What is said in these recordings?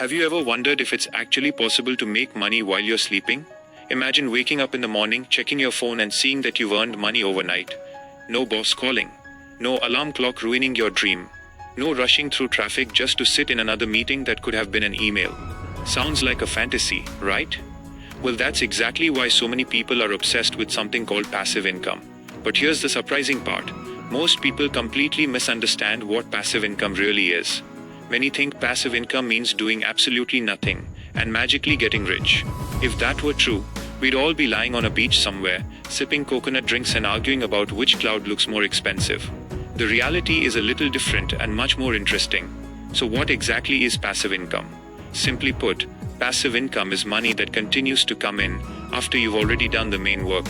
Have you ever wondered if it's actually possible to make money while you're sleeping? Imagine waking up in the morning, checking your phone and seeing that you've earned money overnight. No boss calling. No alarm clock ruining your dream. No rushing through traffic just to sit in another meeting that could have been an email. Sounds like a fantasy, right? Well, that's exactly why so many people are obsessed with something called passive income. But here's the surprising part. Most people completely misunderstand what passive income really is. Many think passive income means doing absolutely nothing and magically getting rich. If that were true, we'd all be lying on a beach somewhere, sipping coconut drinks and arguing about which cloud looks more expensive. The reality is a little different and much more interesting. So what exactly is passive income? Simply put, passive income is money that continues to come in after you've already done the main work.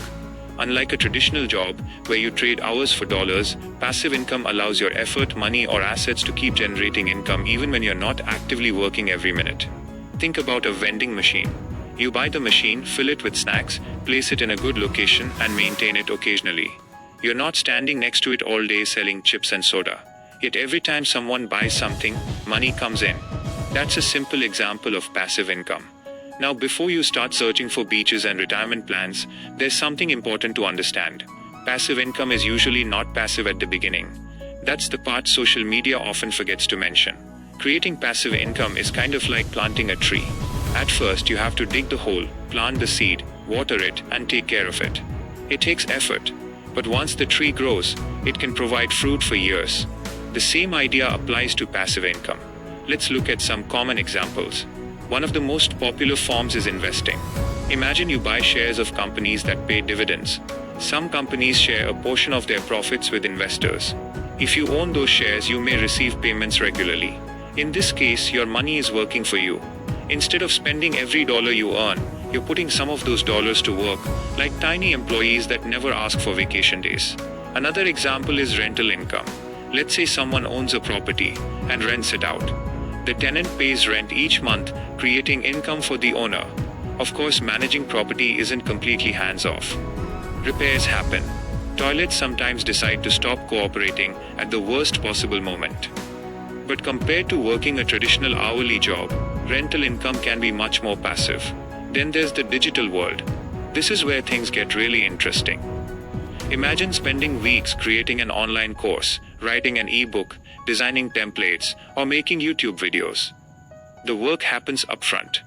Unlike a traditional job, where you trade hours for dollars, passive income allows your effort, money, or assets to keep generating income even when you're not actively working every minute. Think about a vending machine. You buy the machine, fill it with snacks, place it in a good location, and maintain it occasionally. You're not standing next to it all day selling chips and soda. Yet every time someone buys something, money comes in. That's a simple example of passive income. Now, before you start searching for beaches and retirement plans, there's something important to understand. Passive income is usually not passive at the beginning. That's the part social media often forgets to mention. Creating passive income is kind of like planting a tree. At first, you have to dig the hole, plant the seed, water it, and take care of it. It takes effort. But once the tree grows, it can provide fruit for years. The same idea applies to passive income. Let's look at some common examples. One of the most popular forms is investing. Imagine you buy shares of companies that pay dividends. Some companies share a portion of their profits with investors. If you own those shares, you may receive payments regularly. In this case, your money is working for you. Instead of spending every dollar you earn, you're putting some of those dollars to work, like tiny employees that never ask for vacation days. Another example is rental income. Let's say someone owns a property and rents it out. The tenant pays rent each month, creating income for the owner. Of course, managing property isn't completely hands-off. Repairs happen. Toilets sometimes decide to stop cooperating at the worst possible moment. But compared to working a traditional hourly job, rental income can be much more passive. Then there's the digital world. This is where things get really interesting. Imagine spending weeks creating an online course, writing an ebook, designing templates, or making YouTube videos. The work happens upfront.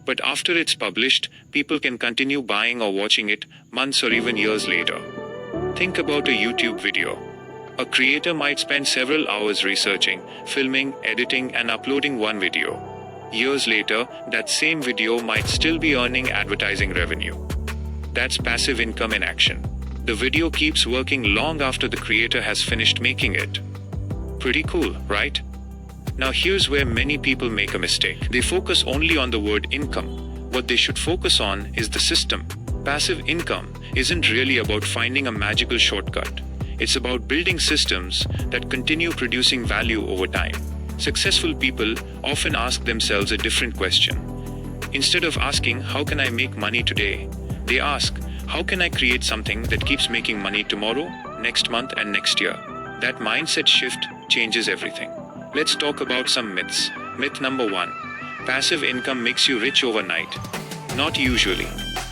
But after it's published, people can continue buying or watching it months or even years later. Think about a YouTube video. A creator might spend several hours researching, filming, editing, and uploading one video. Years later, that same video might still be earning advertising revenue. That's passive income in action. The video keeps working long after the creator has finished making it. Pretty cool, right? Now here's where many people make a mistake. They focus only on the word income. What they should focus on is the system. Passive income isn't really about finding a magical shortcut. It's about building systems that continue producing value over time. Successful people often ask themselves a different question. Instead of asking, how can I make money today? They ask, how can I create something that keeps making money tomorrow, next month, and next year? That mindset shift changes everything. Let's talk about some myths. Myth number 1. Passive income makes you rich overnight. Not usually.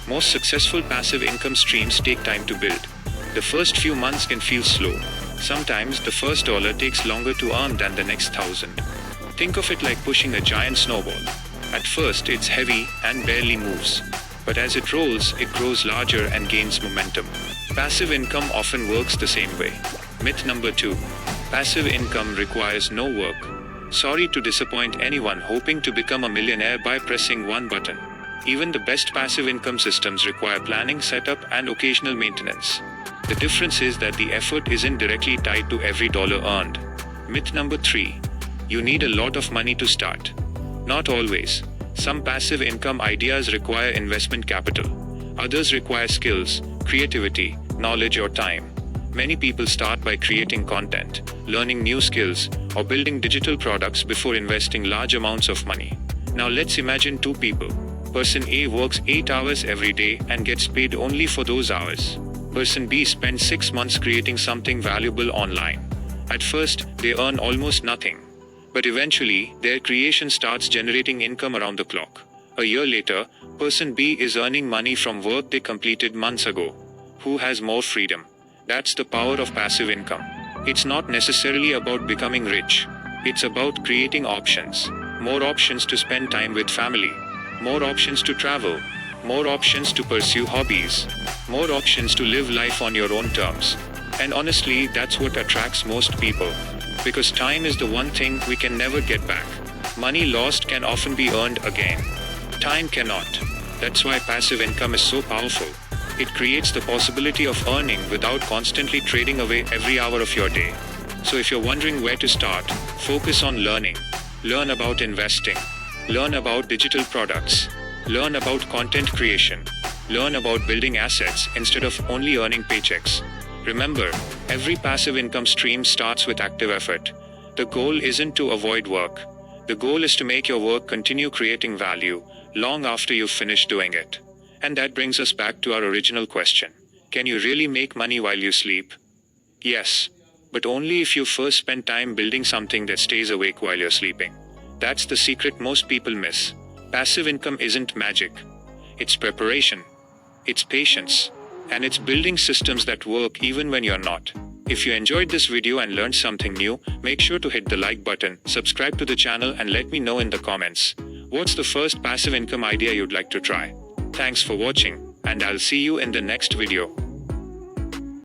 Most successful passive income streams take time to build. The first few months can feel slow. Sometimes the first dollar takes longer to earn than the next 1,000. Think of it like pushing a giant snowball. At first, it's heavy and barely moves. But as it rolls, it grows larger and gains momentum. Passive income often works the same way. Myth number 2. Passive income requires no work. Sorry to disappoint anyone hoping to become a millionaire by pressing one button. Even the best passive income systems require planning, setup, and occasional maintenance. The difference is that the effort isn't directly tied to every dollar earned. Myth number 3. You need a lot of money to start. Not always. Some passive income ideas require investment capital. Others require skills, creativity, knowledge, or time. Many people start by creating content, learning new skills, or building digital products before investing large amounts of money. Now let's imagine two people. Person A works 8 hours every day and gets paid only for those hours. Person B spends 6 months creating something valuable online. At first, they earn almost nothing. But eventually, their creation starts generating income around the clock. A year later, person B is earning money from work they completed months ago. Who has more freedom? That's the power of passive income. It's not necessarily about becoming rich. It's about creating options. More options to spend time with family. More options to travel. More options to pursue hobbies. More options to live life on your own terms. And honestly, that's what attracts most people. Because time is the one thing we can never get back. Money lost can often be earned again. Time cannot. That's why passive income is so powerful. It creates the possibility of earning without constantly trading away every hour of your day. So if you're wondering where to start, focus on learning. Learn about investing. Learn about digital products. Learn about content creation. Learn about building assets instead of only earning paychecks. Remember, every passive income stream starts with active effort. The goal isn't to avoid work. The goal is to make your work continue creating value long after you've finished doing it. And that brings us back to our original question. Can you really make money while you sleep? Yes, but only if you first spend time building something that stays awake while you're sleeping. That's the secret most people miss. Passive income isn't magic. It's preparation. It's patience. And it's building systems that work even when you're not. If you enjoyed this video and learned something new, make sure to hit the like button, subscribe to the channel and let me know in the comments. What's the first passive income idea you'd like to try? Thanks for watching, and I'll see you in the next video.